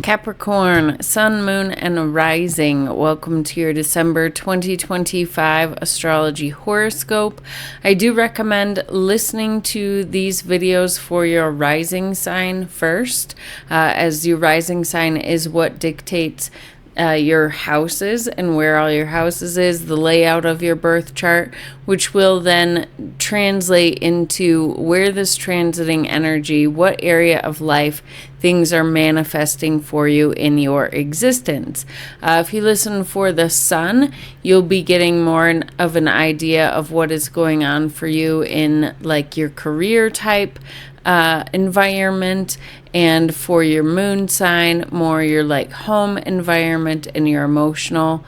Capricorn, Sun, Moon, and Rising. Welcome to your December 2025 astrology horoscope. I do recommend listening to these videos for your rising sign first, as your rising sign is what dictates your houses and where all your houses is, the layout of your birth chart, which will then translate into where this transiting energy, what area of life things are manifesting for you in your existence. If you listen for the sun, you'll be getting more of an idea of what is going on for you in like your career type environment, and for your moon sign, more your like home environment and your emotional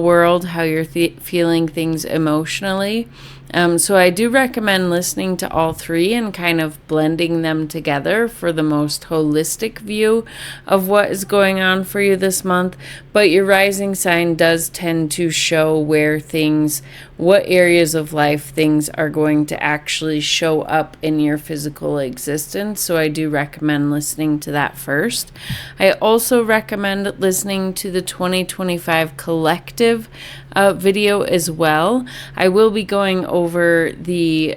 world, how you're feeling things emotionally. So I do recommend listening to all three and kind of blending them together for the most holistic view of what is going on for you this month. But your rising sign does tend to show what areas of life things are going to actually show up in your physical existence. So I do recommend listening to that first. I also recommend listening to the 2025 collective video as well. I will be going over the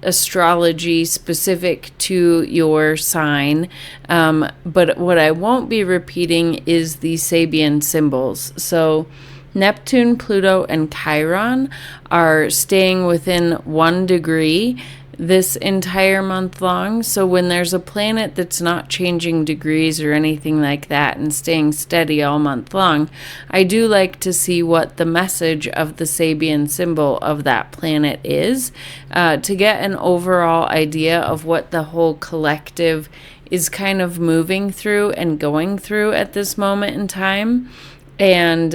astrology specific to your sign, but what I won't be repeating is the Sabian symbols. So Neptune, Pluto, and Chiron are staying within 1 degree this entire month long. So when there's a planet that's not changing degrees or anything like that and staying steady all month long, I do like to see what the message of the Sabian symbol of that planet is, to get an overall idea of what the whole collective is kind of moving through and going through at this moment in time. And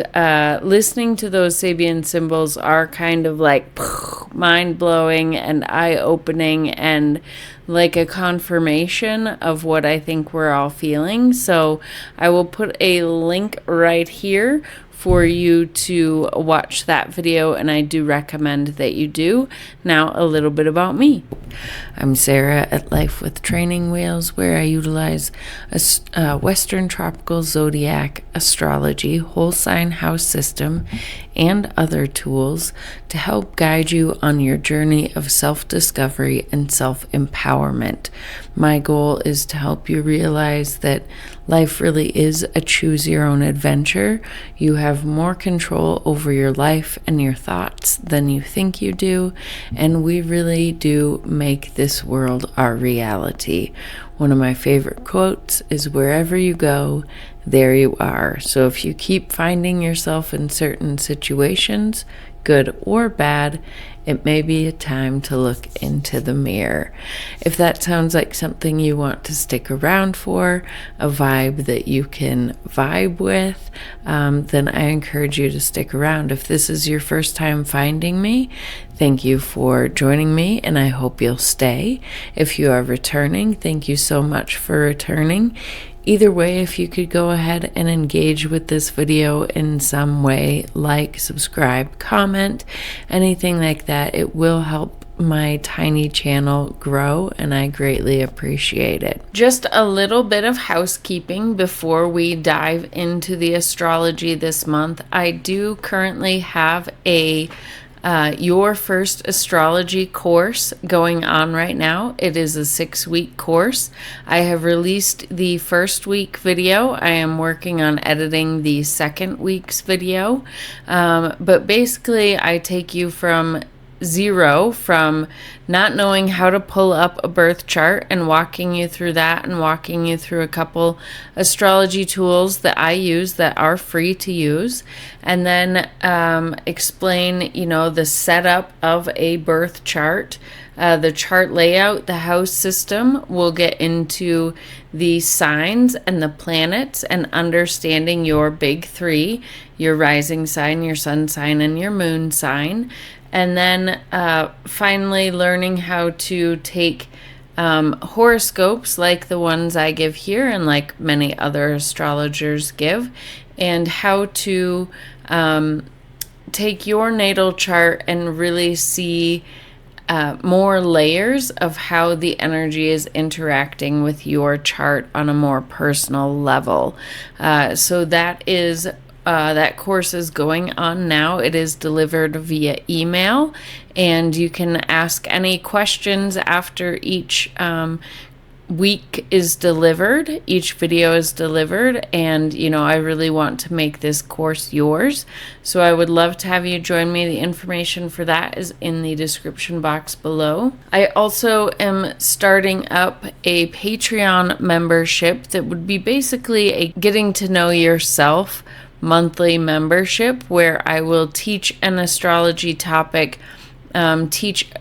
listening to those Sabian symbols are kind of like mind-blowing and eye-opening and like a confirmation of what I think we're all feeling. So I will put a link right here for you to watch that video, and I do recommend that you do. Now, a little bit about me. I'm Sarah at Life with Training Wheels, where I utilize Western Tropical Zodiac Astrology, whole sign house system, and other tools to help guide you on your journey of self-discovery and self-empowerment. My goal is to help you realize that life really is a choose-your-own adventure. You have more control over your life and your thoughts than you think you do, and we really do make this world our reality. One of my favorite quotes is, "Wherever you go, there you are." So if you keep finding yourself in certain situations, good or bad, it may be a time to look into the mirror. If that sounds like something you want to stick around for, a vibe that you can vibe with, then I encourage you to stick around. If this is your first time finding me, thank you for joining me, and I hope you'll stay. If you are returning, thank you so much for returning. Either way, if you could go ahead and engage with this video in some way, like, subscribe, comment, anything like that, it will help my tiny channel grow, and I greatly appreciate it. Just a little bit of housekeeping before we dive into the astrology this month. I do currently have a Your First Astrology course going on right now. It is a 6-week course. I have released the first week video. I am working on editing the second week's video. But basically, I take you from zero, from not knowing how to pull up a birth chart, and walking you through that, and walking you through a couple astrology tools that I use that are free to use, and then explain, the setup of a birth chart, the chart layout, the house system. We'll get into the signs and the planets and understanding your big three, your rising sign, your sun sign, and your moon sign. And then finally learning how to take horoscopes like the ones I give here and like many other astrologers give, and how to take your natal chart and really see more layers of how the energy is interacting with your chart on a more personal level. So that course is going on now. It is delivered via email, and you can ask any questions after each week is delivered, each video is delivered, and I really want to make this course yours, so I would love to have you join me. The information for that is in the description box below. I also am starting up a Patreon membership that would be basically a getting to know yourself monthly membership, where I will teach an astrology topic, teach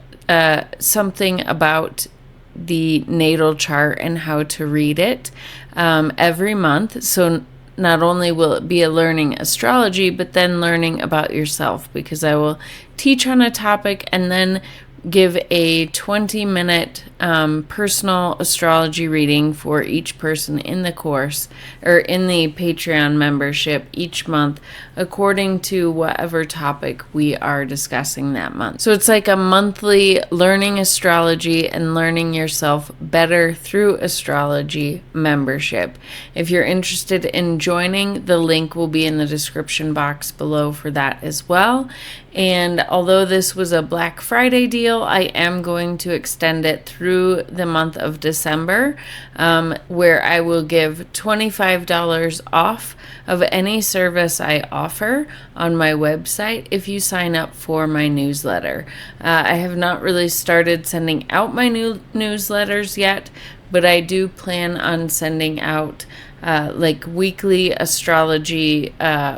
something about the natal chart and how to read it every month. So not only will it be a learning astrology, but then learning about yourself, because I will teach on a topic and then give a 20-minute personal astrology reading for each person in the course, or in the Patreon membership, each month, according to whatever topic we are discussing that month. So it's like a monthly learning astrology and learning yourself better through astrology membership. If you're interested in joining, the link will be in the description box below for that as well. And although this was a Black Friday deal, I am going to extend it through the month of December, where I will give $25 off of any service I offer on my website if you sign up for my newsletter. I have not really started sending out my new newsletters yet, but I do plan on sending out like weekly astrology,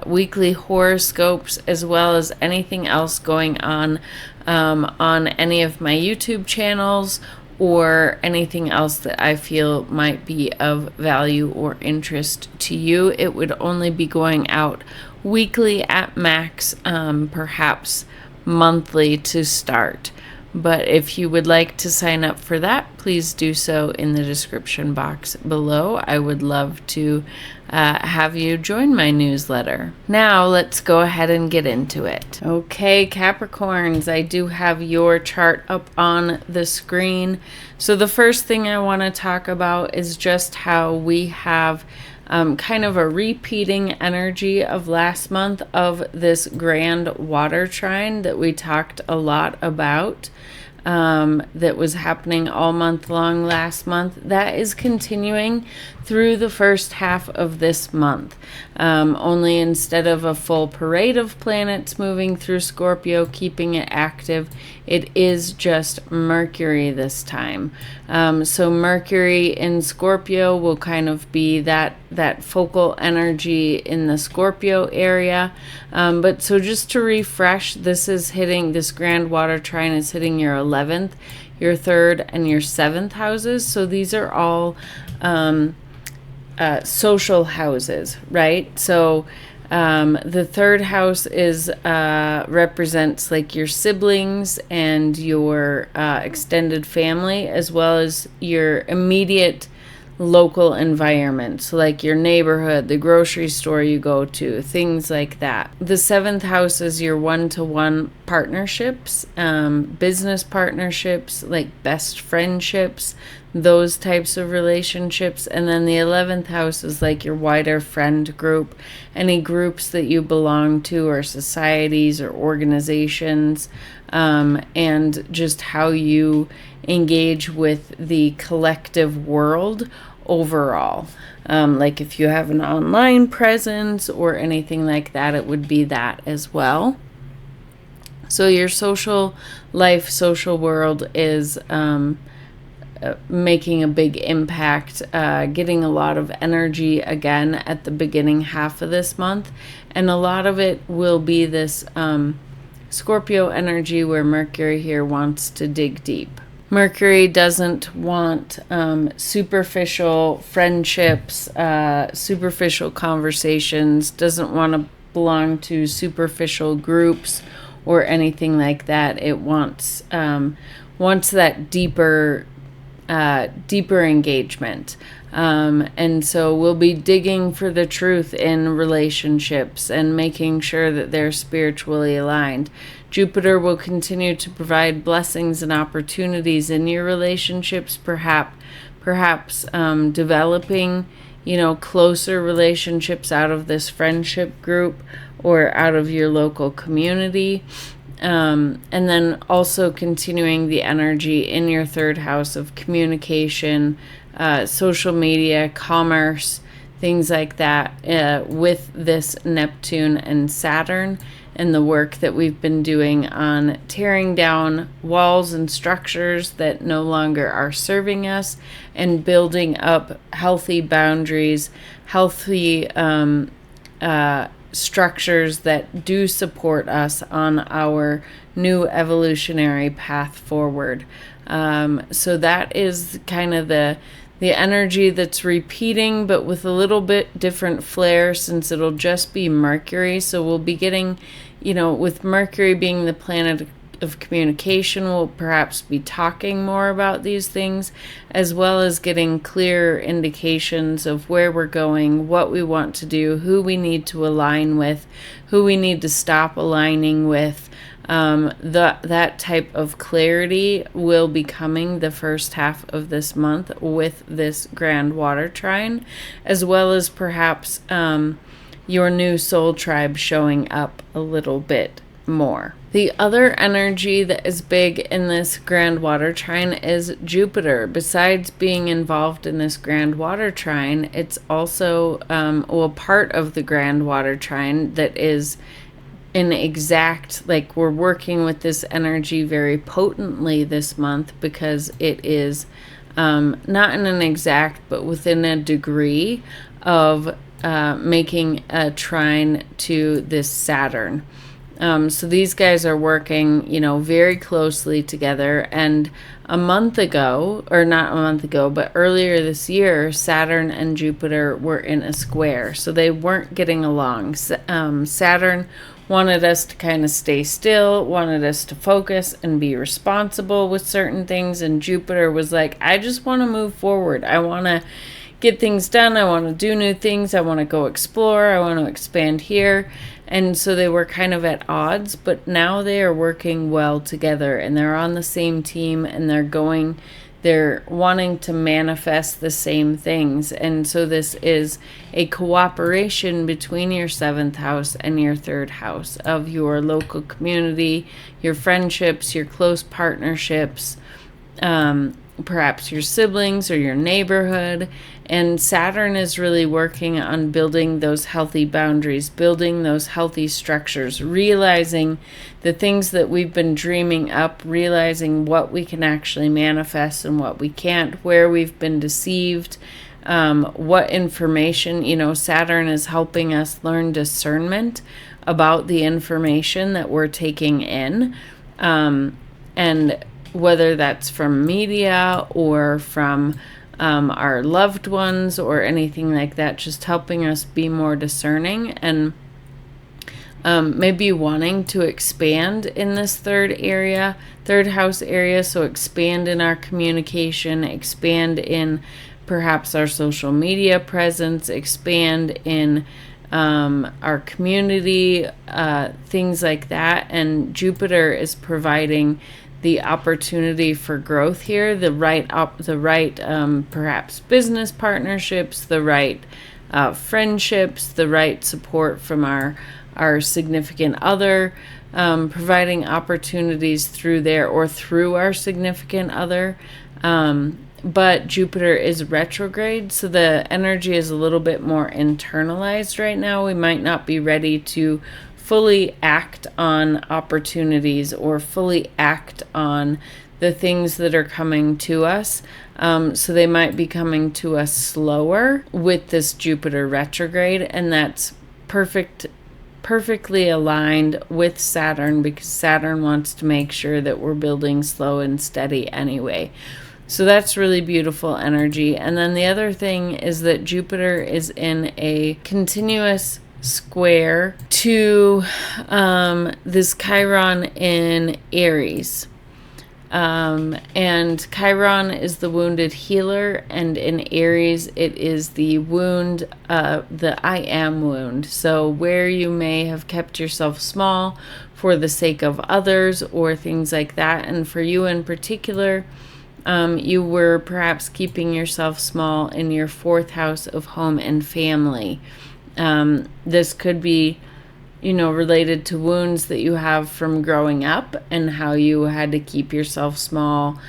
weekly horoscopes, as well as anything else going on any of my YouTube channels, or anything else that I feel might be of value or interest to you. It would only be going out weekly at max, perhaps monthly to start. But if you would like to sign up for that, please do so in the description box below. I would love to have you join my newsletter. Now let's go ahead and get into it. Okay, Capricorns, I do have your chart up on the screen. So the first thing I want to talk about is just how we have kind of a repeating energy of last month of this Grand Water Trine that we talked a lot about, that was happening all month long last month. That is continuing through the first half of this month. Only instead of a full parade of planets moving through Scorpio, keeping it active, it is just Mercury this time. So Mercury in Scorpio will kind of be that focal energy in the Scorpio area. But so just to refresh, this Grand Water Trine is hitting your 11th, your 3rd, and your 7th houses. So these are all social houses, right? So the 3rd house is represents like your siblings and your extended family, as well as your immediate local environment, so like your neighborhood, the grocery store you go to, things like that. The 7th house is your one-to-one partnerships, business partnerships, like best friendships, those types of relationships. And then the 11th house is like your wider friend group, any groups that you belong to, or societies or organizations, and just how you engage with the collective world overall. Like if you have an online presence or anything like that, it would be that as well. So your social life, social world is making a big impact, getting a lot of energy again at the beginning half of this month. And a lot of it will be this Scorpio energy, where Mercury here wants to dig deep. Mercury doesn't want superficial friendships, superficial conversations, doesn't want to belong to superficial groups or anything like that. It wants that deeper engagement. And so we'll be digging for the truth in relationships and making sure that they're spiritually aligned. Jupiter will continue to provide blessings and opportunities in your relationships, perhaps developing, closer relationships out of this friendship group or out of your local community. And then also continuing the energy in your third house of communication, social media, commerce, things like that, with this Neptune and Saturn, and the work that we've been doing on tearing down walls and structures that no longer are serving us, and building up healthy boundaries, healthy structures that do support us on our new evolutionary path forward. So that is kind of the energy that's repeating, but with a little bit different flair, since it'll just be Mercury. So we'll be getting, with Mercury being the planet of communication, we'll perhaps be talking more about these things, as well as getting clear indications of where we're going, what we want to do, who we need to align with, who we need to stop aligning with. That type of clarity will be coming the first half of this month with this Grand Water Trine, as well as perhaps your new soul tribe showing up a little bit more. The other energy that is big in this Grand Water Trine is Jupiter. Besides being involved in this Grand Water Trine, it's also part of the Grand Water Trine that is an exact, like, we're working with this energy very potently this month, because it is not in an exact, but within a degree of making a trine to this Saturn. So these guys are working, very closely together. And a month ago, or not a month ago, but earlier this year, Saturn and Jupiter were in a square. So they weren't getting along. Saturn wanted us to kind of stay still, wanted us to focus and be responsible with certain things. And Jupiter was like, I just want to move forward. I want to get things done. I want to do new things. I want to go explore. I want to expand here. And so they were kind of at odds, but now they are working well together, and they're on the same team, and they're wanting to manifest the same things. And so this is a cooperation between your 7th house and your 3rd house of your local community, your friendships, your close partnerships, perhaps your siblings or your neighborhood. And Saturn is really working on building those healthy boundaries, building those healthy structures, realizing the things that we've been dreaming up, realizing what we can actually manifest and what we can't, where we've been deceived, what information, Saturn is helping us learn discernment about the information that we're taking in, and whether that's from media or from our loved ones or anything like that, just helping us be more discerning, and maybe wanting to expand in this third house area. So expand in our communication, expand in perhaps our social media presence, expand in our community, things like that. And Jupiter is providing the opportunity for growth here, the right perhaps business partnerships, the right friendships, the right support from our significant other, providing opportunities through there or through our significant other. But Jupiter is retrograde, so the energy is a little bit more internalized right now. We might not be ready to fully act on opportunities or fully act on the things that are coming to us. So they might be coming to us slower with this Jupiter retrograde, and that's perfectly aligned with Saturn, because Saturn wants to make sure that we're building slow and steady anyway. So that's really beautiful energy. And then the other thing is that Jupiter is in a continuous square to this Chiron in Aries. And Chiron is the wounded healer, and in Aries it is the wound, the I am wound. So where you may have kept yourself small for the sake of others or things like that. And for you in particular, you were perhaps keeping yourself small in your 4th house of home and family. This could be, related to wounds that you have from growing up and how you had to keep yourself small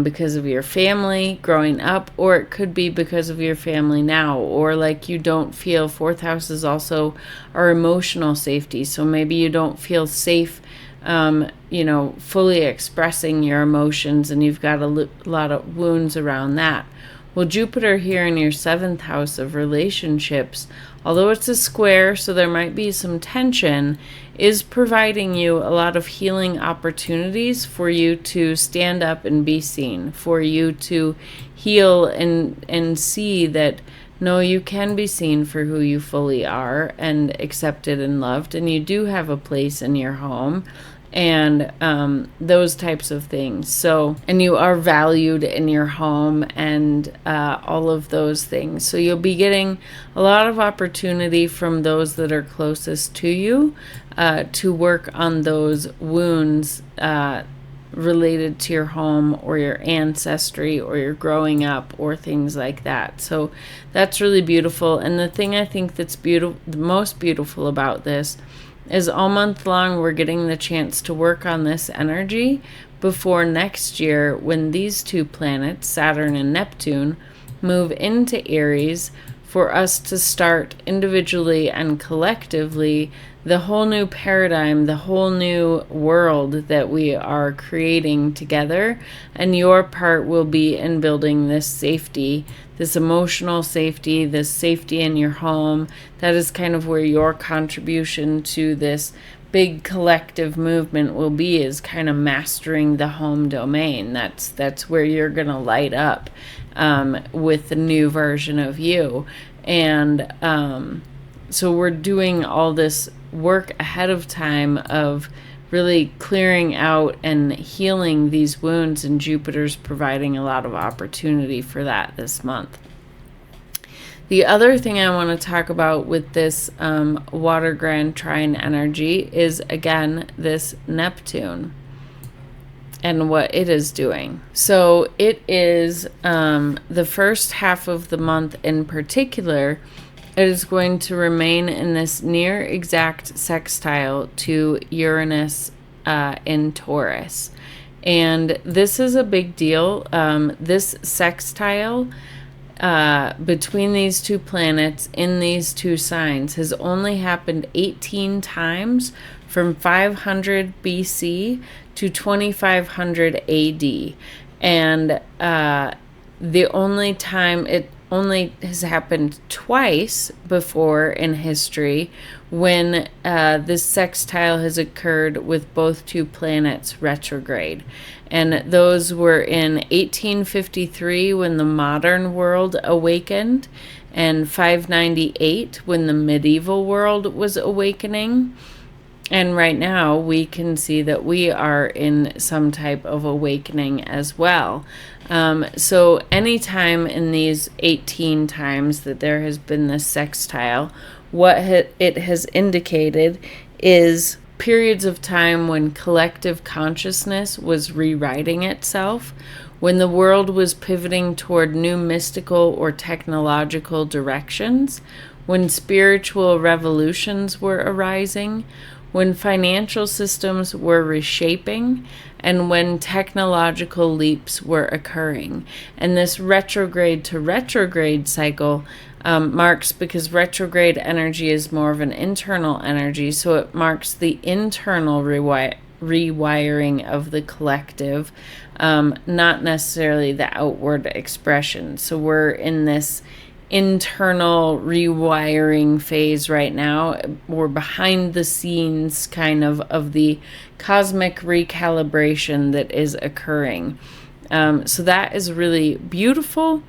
because of your family growing up, or it could be because of your family now, or like you don't feel. 4th house is also our emotional safety, so maybe you don't feel safe fully expressing your emotions, and you've got a lot of wounds around that. Well, Jupiter here in your 7th house of relationships, although it's a square, so there might be some tension, is providing you a lot of healing opportunities for you to stand up and be seen, for you to heal and see that, no, you can be seen for who you fully are and accepted and loved, and you do have a place in your home, and those types of things. So, and you are valued in your home, and all of those things. So you'll be getting a lot of opportunity from those that are closest to you to work on those wounds related to your home or your ancestry or your growing up or things like that. So that's really beautiful. And the thing I think that's beautiful, the most beautiful about this, is all month long we're getting the chance to work on this energy before next year, when these 2 planets, Saturn and Neptune, move into Aries, for us to start individually and collectively the whole new paradigm, the whole new world that we are creating together. And your part will be in building this safety, this emotional safety, this safety in your home. That is kind of where your contribution to this big collective movement will be, is kind of mastering the home domain. That's where you're going to light up with the new version of you. And so we're doing all this work ahead of time of really clearing out and healing these wounds, and Jupiter's providing a lot of opportunity for that this month. The other thing I want to talk about with this water Grand Trine energy is, again, this Neptune and what it is doing. So it is the first half of the month in particular, it is going to remain in this near exact sextile to Uranus in Taurus. And this is a big deal. This sextile between these 2 planets in these 2 signs has only happened 18 times from 500 BC to 2500 AD. And the only time it only has happened twice before in history, when this sextile has occurred with both 2 planets retrograde. And those were in 1853 when the modern world awakened, and 598 when the medieval world was awakening. And right now we can see that we are in some type of awakening as well. So anytime in these 18 times that there has been this sextile, what it has indicated is periods of time when collective consciousness was rewriting itself, when the world was pivoting toward new mystical or technological directions, when spiritual revolutions were arising, when financial systems were reshaping, and when technological leaps were occurring. And this retrograde to retrograde cycle marks, because retrograde energy is more of an internal energy, so it marks the internal rewiring of the collective, not necessarily the outward expression. So we're in this internal rewiring phase right now. We're behind the scenes kind of the cosmic recalibration that is occurring. So that is really beautiful.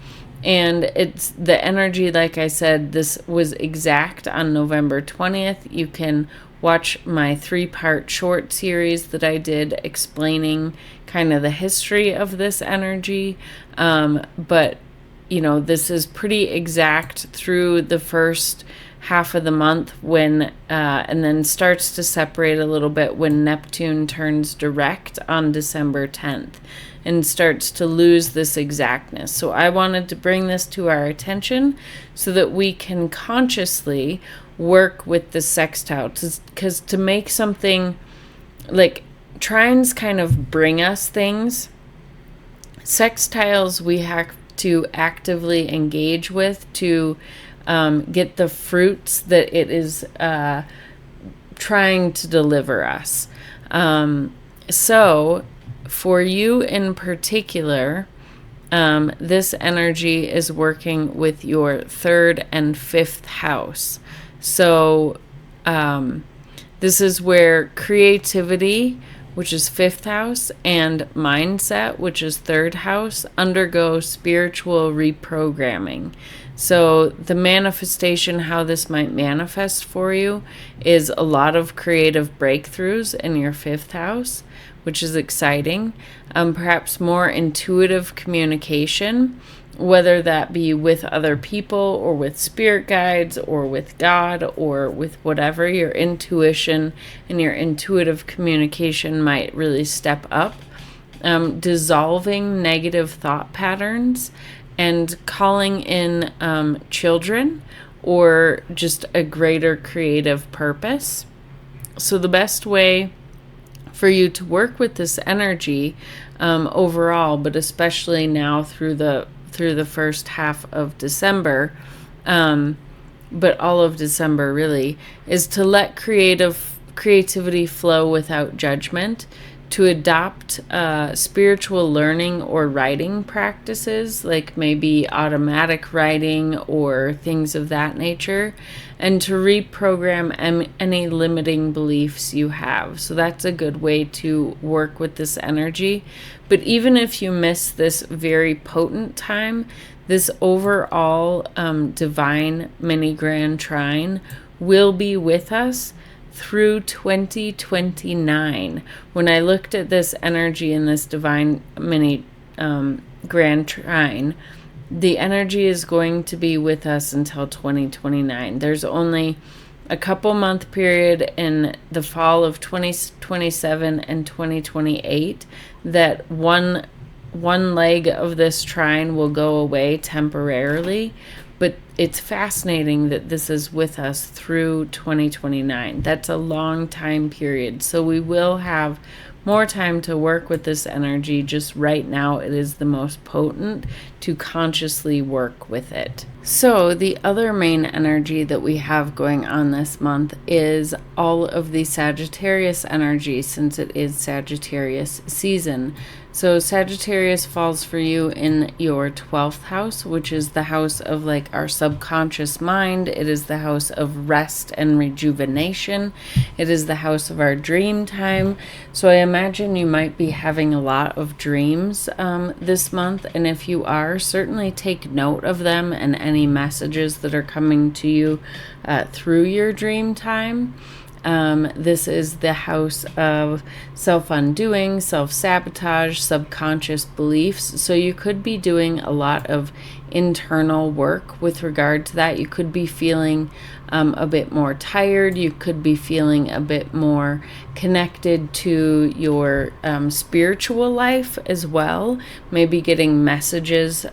And it's the energy, like I said, this was exact on November 20th. You can watch my 3-part short series that I did explaining kind of the history of this energy. But this is pretty exact through the first half of the month when and then starts to separate a little bit when Neptune turns direct on December 10th and starts to lose this exactness. So I wanted to bring this to our attention so that we can consciously work with the sextile, because to make something like trines kind of bring us things. Sextiles we have to actively engage with to get the fruits that it is trying to deliver us. So for you in particular, this energy is working with your 3rd and 5th house. So this is where creativity, which is 5th house, and mindset, which is 3rd house, undergo spiritual reprogramming. So the manifestation, how this might manifest for you, is a lot of creative breakthroughs in your 5th house, which is exciting. Perhaps more intuitive communication, whether that be with other people or with spirit guides or with God or with whatever. Your intuition and your intuitive communication might really step up. Dissolving negative thought patterns and calling in children or just a greater creative purpose. So the best way for you to work with this energy overall, but especially now through the first half of December, but all of December really, is to let creativity flow without judgment, to adopt spiritual learning or writing practices, like maybe automatic writing or things of that nature, and to reprogram any limiting beliefs you have. So that's a good way to work with this energy. But even if you miss this very potent time, this overall divine mini Grand Trine will be with us through 2029. When I looked at this energy in this divine mini Grand Trine, the energy is going to be with us until 2029. There's only a couple month period in the fall of 2027 and 2028 that one leg of this trine will go away temporarily. But it's fascinating that this is with us through 2029. That's a long time period. So we will have more time to work with this energy. Just right now, it is the most potent to consciously work with it. So the other main energy that we have going on this month is all of the Sagittarius energy, since it is Sagittarius season. So Sagittarius falls for you in your 12th house, which is the house of like our subconscious mind. It is the house of rest and rejuvenation. It is the house of our dream time. So I imagine you might be having a lot of dreams this month. And if you are, certainly take note of them and any messages that are coming to you through your dream time. This is the house of self-undoing, self-sabotage, subconscious beliefs. So you could be doing a lot of internal work with regard to that. You could be feeling a bit more tired. You could be feeling a bit more connected to your spiritual life as well. Maybe getting messages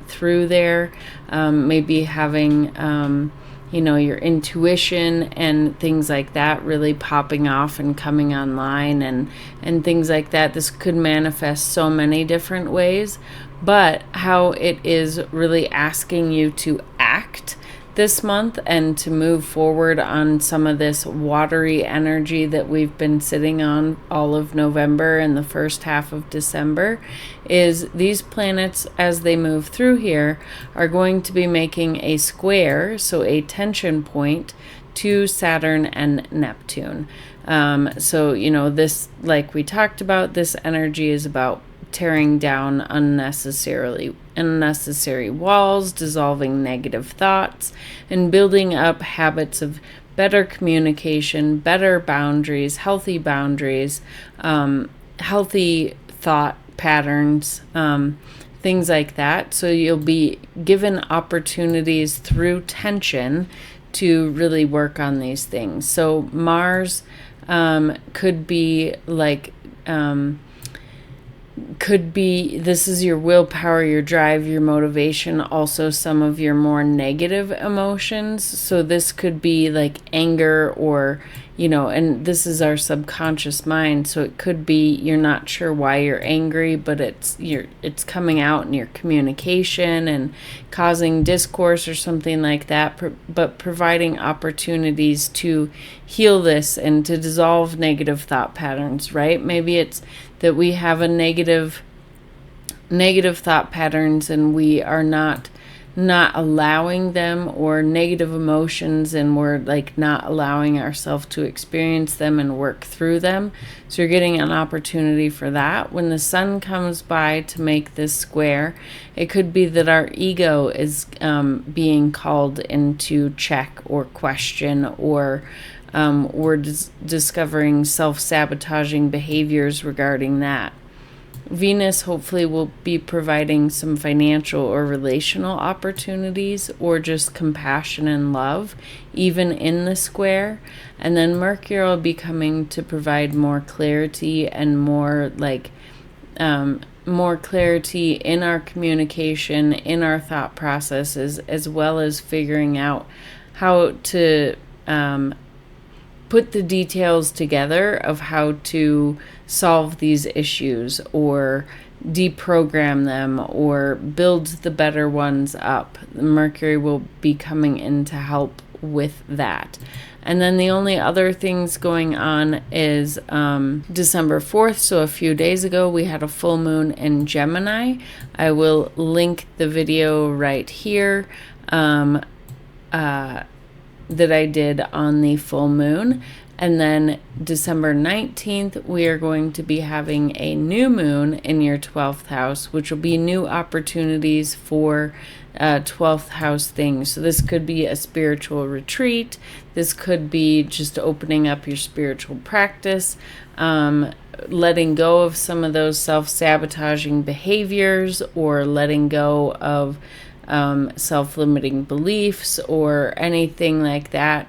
through there. Maybe having your intuition and things like that really popping off and coming online and things like that. This could manifest so many different ways, but how it is really asking you to act this month and to move forward on some of this watery energy that we've been sitting on all of November and the first half of December, is these planets, as they move through here, are going to be making a square, so a tension point, to Saturn and Neptune. So this, like we talked about, this energy is about tearing down unnecessary walls, dissolving negative thoughts, and building up habits of better communication, better boundaries, healthy thought patterns, things like that. So you'll be given opportunities through tension to really work on these things. So Mars could be like, this is your willpower, your drive, your motivation, also some of your more negative emotions. So this could be like anger, or, and this is our subconscious mind. So it could be you're not sure why you're angry, but it's coming out in your communication and causing discourse or something like that, but providing opportunities to heal this and to dissolve negative thought patterns, right? Maybe it's that we have a negative thought patterns, and we are not allowing them, or negative emotions, and we're like not allowing ourselves to experience them and work through them. So you're getting an opportunity for that. When the sun comes by to make this square, it could be that our ego is being called into check or question, or we're discovering self-sabotaging behaviors regarding that. Venus hopefully will be providing some financial or relational opportunities, or just compassion and love, even in the square. And then Mercury will be coming to provide more clarity and more clarity in our communication, in our thought processes, as well as figuring out how to put the details together of how to solve these issues, or deprogram them, or build the better ones up. Mercury will be coming in to help with that. And then the only other things going on is December 4th. So a few days ago, we had a full moon in Gemini. I will link the video right here that I did on the full moon. And then December 19th, we are going to be having a new moon in your 12th house, which will be new opportunities for 12th house things. So this could be a spiritual retreat. This could be just opening up your spiritual practice, letting go of some of those self-sabotaging behaviors, or letting go of self-limiting beliefs, or anything like that.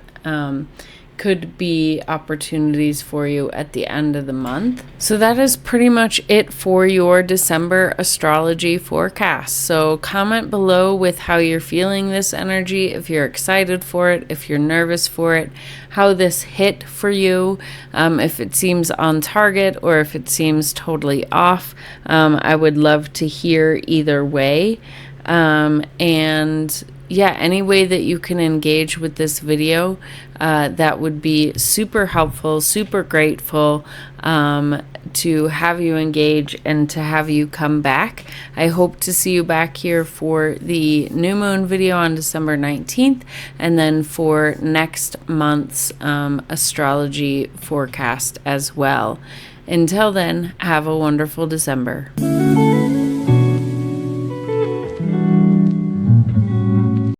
Could be opportunities for you at the end of the month. So that is pretty much it for your December astrology forecast. So comment below with how you're feeling this energy, if you're excited for it, if you're nervous for it, how this hit for you, if it seems on target or if it seems totally off. I would love to hear either way. And yeah, any way that you can engage with this video, that would be super helpful, super grateful to have you engage and to have you come back. I hope to see you back here for the new moon video on December 19th, and then for next month's astrology forecast as well. Until then, have a wonderful December.